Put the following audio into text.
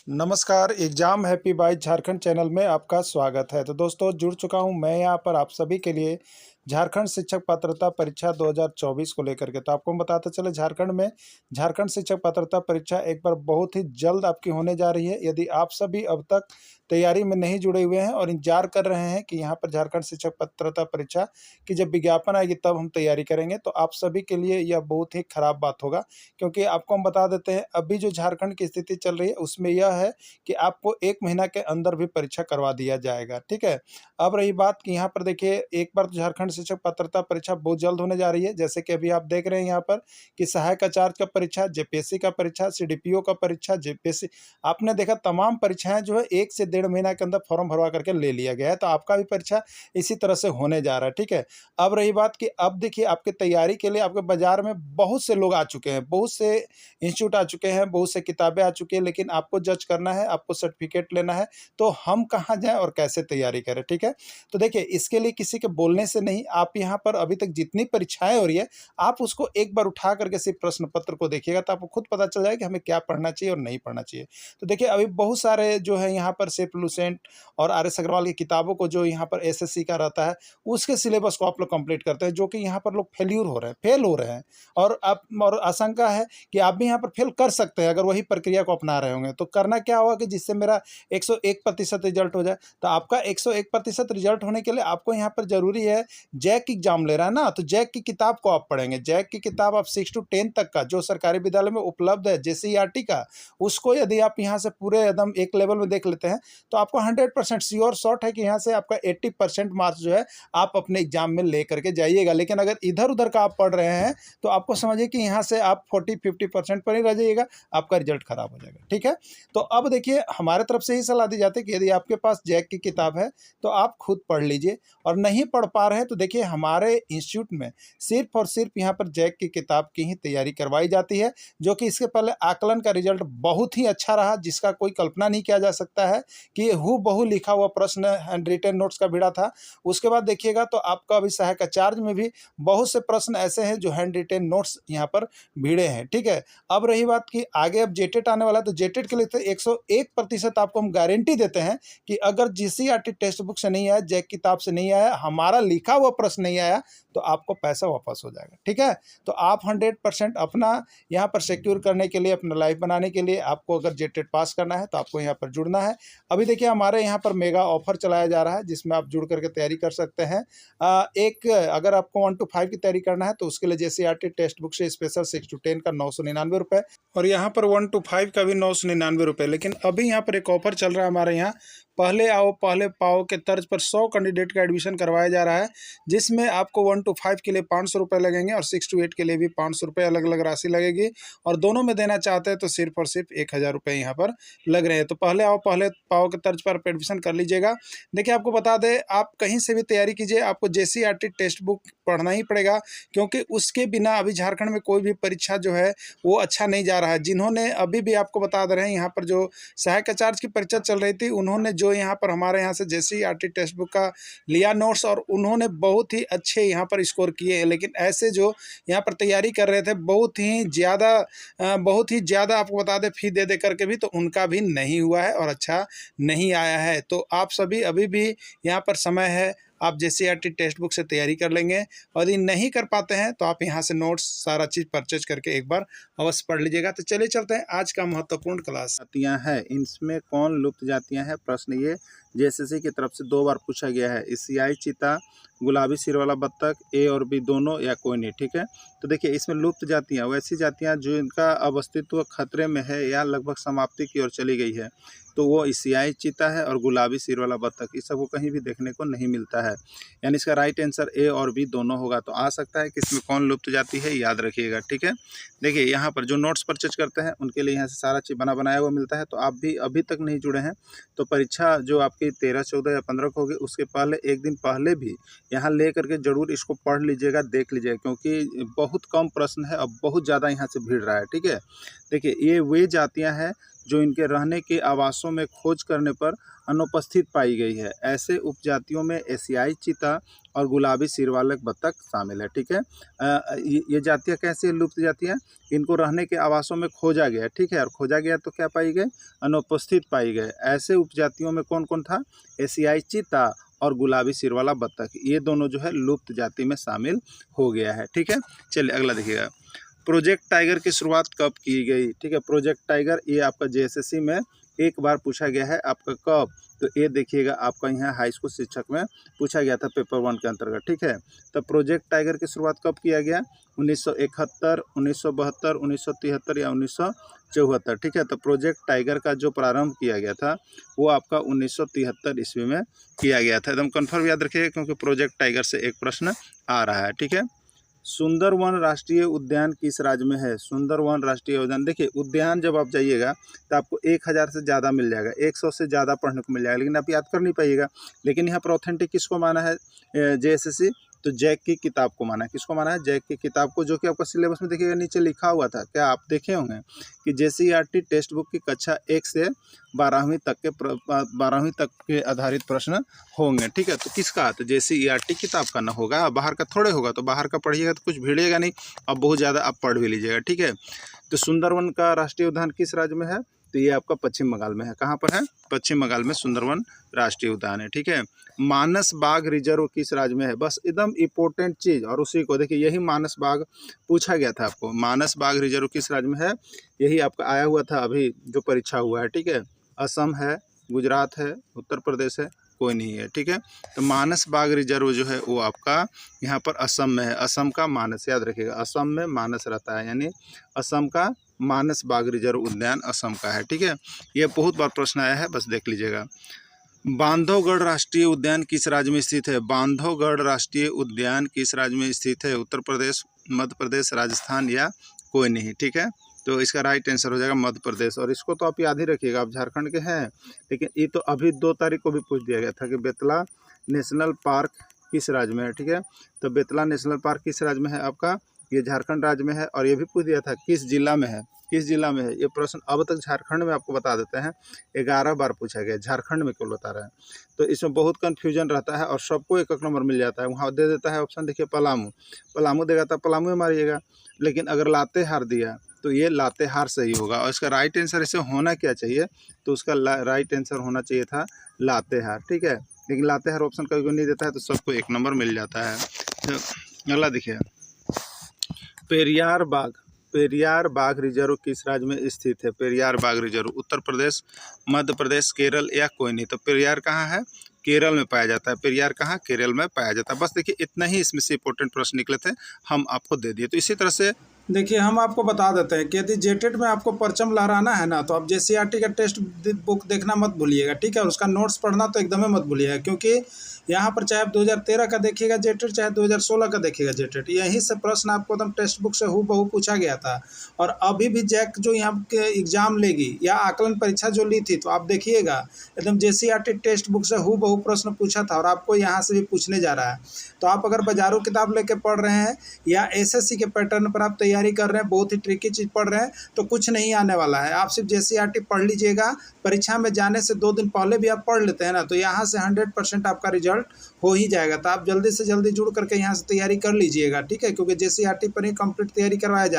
नमस्कार, exam happy by Jharkhand channel में आपका स्वागत है। तो दोस्तों जुड़ चुका हूँ मैं यहाँ पर आप सभी के लिए झारखंड शिक्षक पात्रता परीक्षा 2024 को लेकर के। तो आपको हम बताते चले झारखंड में झारखंड शिक्षक पात्रता परीक्षा एक बार बहुत ही जल्द आपकी होने जा रही है। यदि आप सभी अब तक तैयारी में नहीं जुड़े हुए हैं और इंतजार कर रहे हैं कि यहाँ पर झारखंड शिक्षक पात्रता परीक्षा की जब विज्ञापन आएगी तब हम तैयारी करेंगे, तो आप सभी के लिए यह बहुत ही खराब बात होगा। क्योंकि आपको हम बता देते हैं अभी जो झारखंड की स्थिति चल रही है उसमें यह है कि आपको 1 महीना के अंदर भी परीक्षा करवा दिया जाएगा, ठीक है। अब रही बात कि यहाँ पर देखिए एक बार तो झारखंड शिक्षक पात्रता परीक्षा बहुत जल्द होने जा रही है। जैसे कि अभी आप देख रहे हैं यहाँ पर कि सहायक आचार्य का परीक्षा, जेपीएससी का परीक्षा, सीडीपीओ का परीक्षा, जेपीएससी आपने देखा तमाम परीक्षाएँ जो है 1 से डेढ़ महीना के अंदर फॉर्म भरवा करके ले लिया गया है। तो आपका भी परीक्षा इसी तरह से होने जा रहा है, ठीक है। अब रही बात कि अब देखिए आपकी तैयारी के लिए आपके बाज़ार में बहुत से लोग आ चुके हैं, बहुत से इंस्टीट्यूट आ चुके हैं, बहुत से किताबें आ चुकी हैं, लेकिन आपको जज करना है, आपको सर्टिफिकेट लेना है, तो हम कहाँ जाएँ और कैसे तैयारी करें, ठीक है? तो देखिए इसके लिए किसी के बोलने से नहीं, आप यहाँ पर अभी तक जितनी परीक्षाएँ हो रही है, आप उसको एक बार उठा करके सिर्फ प्रश्न पत्र को देखिएगा तो आपको खुद पता चल जाएगा कि हमें क्या पढ़ना चाहिए और नहीं पढ़ना चाहिए। तो देखिए अभी बहुत सारे जो है यहाँ पर सेफ लुसेंट और आर.एस. अग्रवाल की किताबों को जो यहाँ पर एसएससी का रहता है, उसके सिलेबस को आप लोग कंप्लीट करते हैं, जो कि यहाँ पर लोग फेल हो रहे हैं और आप और आशंका है कि आप भी यहाँ पर फेल कर सकते हैं अगर वही प्रक्रिया को अपना रहे होंगे। तो करना क्या होगा कि जिससे मेरा 101% रिजल्ट हो जाए। तो आपका 101% रिजल्ट होने के लिए आपको यहाँ पर ज़रूरी है, जैक एग्जाम ले रहा है ना, तो जैक की किताब को आप पढ़ेंगे। जैक की किताब आप 6 टू 10 तक का जो सरकारी विद्यालय में उपलब्ध है जेसीईआरटी का, उसको यदि आप यहाँ से पूरे एकदम एक लेवल में देख लेते हैं तो आपको 100% श्योर शॉट है कि यहाँ से आपका 80% मार्क्स जो है आप अपने एग्जाम में ले करके जाइएगा। लेकिन अगर इधर उधर का आप पढ़ रहे हैं तो आपको समझिए कि यहाँ से आप 40-50% पर ही रह जाइएगा, आपका रिजल्ट खराब हो जाएगा, ठीक है। तो अब देखिए हमारे तरफ से ही सलाह दी जाती है कि यदि आपके पास जैक की किताब है तो आप खुद पढ़ लीजिए, और नहीं पढ़ पा रहे हैं तो देखिए हमारे इंस्टीट्यूट में सिर्फ और सिर्फ यहाँ पर जैक की किताब की ही तैयारी करवाई जाती है, जो कि इसके पहले आकलन का रिजल्ट बहुत ही अच्छा रहा, जिसका कोई कल्पना नहीं किया जा सकता है कि हूबहू लिखा हुआ प्रश्न हैंड रिटेन नोट्स का भिड़ा था। उसके बाद देखिएगा तो आपका अभी सहायक आचार्य में भी बहुत से प्रश्न ऐसे हैं जो हैंड रिटेन नोट्स यहाँ पर भिड़े हैं, ठीक है। अब रही बात कि आगे अब जेटेट आने वाला है, तो जेटेट के लिए तो 101% आपको हम गारंटी देते हैं कि अगर जीसीईआरटी टेक्स्ट बुक से नहीं आया, जैक किताब से नहीं आया, हमारा लिखा हुआ प्रश्न नहीं आया, तो आपको पैसा वापस हो जाएगा, ठीक है। तो आप 100% अपना यहाँ पर सिक्योर करने के लिए, अपना लाइफ बनाने के लिए आपको अगर जेटेट पास करना है तो आपको यहाँ पर जुड़ना है। अभी देखिए हमारे यहाँ पर मेगा ऑफर चलाया जा रहा है जिसमें आप जुड़ करके तैयारी कर सकते हैं। एक अगर आपको 1 to 5 की तैयारी करना है तो उसके लिए जेसीईआरटी टेक्स्ट बुक से स्पेशल 6 to 10 का 999 रुपये, और यहाँ पर 1 to 5 का भी 999 रुपये। लेकिन अभी यहाँ पर एक ऑफर चल रहा है हमारे यहाँ, पहले आओ पहले पाओ के तर्ज पर 100 कैंडिडेट का एडमिशन करवाया जा रहा है, जिसमें आपको 1 to 5 के लिए 500 रुपये लगेंगे और 6 to 8 के लिए भी 500 रुपये अलग अलग राशि लगेगी, और दोनों में देना चाहते हैं तो सिर्फ और सिर्फ 1000 रुपये यहाँ पर लग रहे हैं। तो पहले आओ पहले पाओ के तर्ज पर एडमिशन कर लीजिएगा। देखिए आपको बता दें, आप कहीं से भी तैयारी कीजिए, आपको जेसीईआरटी टेक्स्ट बुक पढ़ना ही पड़ेगा, क्योंकि उसके बिना अभी झारखंड में कोई भी परीक्षा जो है वो अच्छा नहीं जा रहा है। जिन्होंने अभी भी आपको बता दे रहे हैं यहाँ पर जो सहायक आचार्य की परीक्षा चल रही थी, उन्होंने जो यहाँ पर हमारे यहाँ से जेसीईआरटी टेक्स्ट बुक का लिया नोट्स, और उन्होंने बहुत ही अच्छे यहाँ पर स्कोर किए हैं। लेकिन ऐसे जो यहाँ पर तैयारी कर रहे थे बहुत ही ज़्यादा आपको बता दें फी दे करके भी, तो उनका भी नहीं हुआ है और अच्छा नहीं आया है। तो आप सभी अभी भी यहाँ पर समय है, आप जेसीईआरटी टेक्स्ट बुक से तैयारी कर लेंगे, और यदि नहीं कर पाते हैं तो आप यहाँ से नोट्स सारा चीज़ परचेज करके एक बार अवश्य पढ़ लीजिएगा। तो चलिए चलते हैं आज का महत्वपूर्ण क्लास। जातियाँ हैं, इनमें कौन लुप्त जातियाँ हैं? प्रश्न ये जेएसएससी की तरफ से 2 बार पूछा गया है। एशियाई चीता, गुलाबी सिर वाला बत्तख, ए और बी दोनों या कोई नहीं, ठीक है। तो देखिए इसमें लुप्त जातियाँ वैसी जातियाँ जो इनका अब अस्तित्व खतरे में है या लगभग समाप्ति की ओर चली गई है, तो वो एशियाई चीता है और गुलाबी सिर वाला बत्तख। इस सबको कहीं भी देखने को नहीं मिलता है, यानी इसका राइट आंसर ए और बी दोनों होगा। तो आ सकता है कि इसमें कौन लुप्त जाति है, याद रखिएगा, ठीक है। देखिए यहाँ पर जो नोट्स परचेज करते हैं उनके लिए यहाँ से सारा चीज़ बनाया हुआ मिलता है। तो आप भी अभी तक नहीं जुड़े हैं तो परीक्षा जो आपकी 13, 14 या 15 को होगी उसके पहले एक दिन पहले भी यहाँ ले करके ज़रूर इसको पढ़ लीजिएगा, देख लीजिएगा, क्योंकि बहुत कम प्रश्न है और बहुत ज़्यादा यहाँ से भीड़ रहा है, ठीक है। देखिए ये वे जातियाँ हैं जो इनके रहने के आवासों में खोज करने पर अनुपस्थित पाई गई है। ऐसे उपजातियों में एशियाई चीता और गुलाबी सिर वाले बत्तख शामिल है। ठीक है, ये जातियाँ कैसी लुप्त जातियाँ, इनको रहने के आवासों में खोजा गया। ठीक है, और खोजा गया तो क्या पाई गई, अनुपस्थित पाई गए। ऐसे उपजातियों में कौन कौन था, एशियाई चीता और गुलाबी सिर वाला बत्तख, ये दोनों जो है लुप्त जाति में शामिल हो गया है। ठीक है, चलिए अगला देखिएगा, प्रोजेक्ट टाइगर की शुरुआत कब की गई। ठीक है, प्रोजेक्ट टाइगर ये आपका जेएसएससी में एक बार पूछा गया है आपका कब, तो ये देखिएगा आपका यहाँ हाई स्कूल शिक्षक में पूछा गया था पेपर 1 के अंतर्गत। ठीक है, तो प्रोजेक्ट टाइगर की शुरुआत कब किया गया, 1971, 1972, 1973 या 1974। ठीक है, तो प्रोजेक्ट टाइगर का जो प्रारंभ किया गया था वो आपका 1973 ईस्वी में किया गया था। एकदम कन्फर्म याद रखिएगा, क्योंकि प्रोजेक्ट टाइगर से एक प्रश्न आ रहा है। ठीक है, सुंदरवन राष्ट्रीय उद्यान किस राज्य में है। सुंदरवन राष्ट्रीय उद्यान, देखिए उद्यान जब आप जाइएगा तो आपको 1000 से ज़्यादा मिल जाएगा, 100 से ज़्यादा पढ़ने को मिल जाएगा, लेकिन आप याद कर नहीं पाइएगा। लेकिन यहाँ पर ऑथेंटिक किसको माना है, जेएसएससी, तो जैक की किताब को माना है। किसको माना है, जैक की किताब को, जो कि आपका सिलेबस में देखिएगा नीचे लिखा हुआ था। क्या आप देखे होंगे कि जेसीईआरटी टेक्स्ट बुक की कक्षा 1 से 12वीं तक के आधारित प्रश्न होंगे। ठीक है, तो किसका, तो जेसीईआरटी किताब का ना होगा, बाहर का थोड़े होगा। तो बाहर का पढ़िएगा तो कुछ भिड़ेगा नहीं, अब बहुत ज़्यादा आप पढ़ भी लीजिएगा। ठीक है, तो सुंदरवन का राष्ट्रीय उद्यान किस राज्य में है, तो ये आपका पश्चिम बंगाल में है। कहाँ पर है, पश्चिम बंगाल में सुंदरवन राष्ट्रीय उद्यान है। ठीक है, मानस बाघ रिजर्व किस राज्य में है, बस एकदम इम्पोर्टेंट चीज़, और उसी को देखिए, यही मानस बाघ पूछा गया था आपको। मानस बाघ रिजर्व किस राज्य में है, यही आपका आया हुआ था अभी जो परीक्षा हुआ है। ठीक है, असम है, गुजरात है, उत्तर प्रदेश है, कोई नहीं है। ठीक है, तो मानस बाघ रिजर्व जो है वो आपका यहाँ पर असम में है। असम का मानस, याद रखिएगा, असम में मानस रहता है, यानी असम का मानस बाघ रिजर्व उद्यान असम का है। ठीक है, ये बहुत बार प्रश्न आया है, बस देख लीजिएगा। बांधवगढ़ राष्ट्रीय उद्यान किस राज्य में स्थित है। बांधवगढ़ राष्ट्रीय उद्यान किस राज्य में स्थित है, उत्तर प्रदेश, मध्य प्रदेश, राजस्थान या कोई नहीं। ठीक है, तो इसका राइट आंसर हो जाएगा मध्य प्रदेश। और इसको तो आप याद ही रखिएगा, आप झारखंड के हैं, लेकिन ये तो अभी 2 तारीख को भी पूछ दिया गया था कि बेतला नेशनल पार्क किस राज्य में है। ठीक है, तो बेतला नेशनल पार्क किस राज्य में है आपका, ये झारखंड राज्य में है। और ये भी पूछ दिया था किस जिला में है, किस जिला में है। ये प्रश्न अब तक झारखंड में आपको बता देते हैं, 11 बार पूछा गया, झारखंड में क्यों बता रहे हैं। तो इसमें बहुत कन्फ्यूजन रहता है और सबको 1 नंबर मिल जाता है। वहाँ दे देता है ऑप्शन, देखिए पलामू, पलामू देगा तो पलामू में मारिएगा, लेकिन अगर लातेहार दिया तो ये लातेहार सही होगा। और इसका राइट आंसर इसे होना क्या चाहिए, तो उसका राइट आंसर होना चाहिए था लातेहार। ठीक है, लेकिन लातेहार ऑप्शन कभी कोई नहीं देता है, तो सबको 1 नंबर मिल जाता है। तो अगला देखिए, पेरियार बाघ, पेरियार बाघ रिजर्व किस राज्य में स्थित है। पेरियार बाघ रिजर्व उत्तर प्रदेश, मध्य प्रदेश, केरल या कोई नहीं। तो पेरियार कहाँ है, केरल में पाया जाता है। पेरियार कहाँ, केरल में पाया जाता है। बस देखिए इतना ही इसमें से इंपॉर्टेंट प्रश्न निकले थे, हम आपको दे दिए। तो इसी तरह से देखिए हम आपको बता देते हैं कि यदि जेटेट में आपको परचम लहराना है ना, तो आप जेसीईआरटी का टेस्ट बुक देखना मत भूलिएगा। ठीक है, और उसका नोट्स पढ़ना तो एकदम ही मत भूलिएगा, क्योंकि यहाँ पर चाहे आप 2013 का देखिएगा जेटेट, चाहे 2016 का देखिएगा जेटेट, यहीं से प्रश्न आपको एकदम टेक्स्ट बुक से हूबहू पूछा गया था। और अभी भी जैक जो यहाँ के एग्जाम लेगी या आकलन परीक्षा जो ली थी, तो आप देखिएगा एकदम जेसीईआरटी टेक्स्ट बुक से हूबहू प्रश्न पूछा था, और आपको यहाँ से भी पूछने जा रहा है। तो आप अगर बाजारू किताब लेके पढ़ रहे हैं या एसएससी के पैटर्न पर आप तैयारी कर रहे हैं, बहुत ही ट्रिकी चीज़ पढ़ रहे हैं, तो कुछ नहीं आने वाला है। आप सिर्फ जेसीईआरटी पढ़ लीजिएगा, परीक्षा में जाने से 2 दिन पहले भी आप पढ़ लेते हैं ना, तो यहाँ से 100% आपका रिजल्ट हो ही जाएगा। तो आप जल्दी से जल्दी जुड़ करके यहाँ से तैयारी कर लीजिएगा। ठीक है, क्योंकि जेसीईआरटी पर ही कंप्लीट तैयारी करवाया जाए।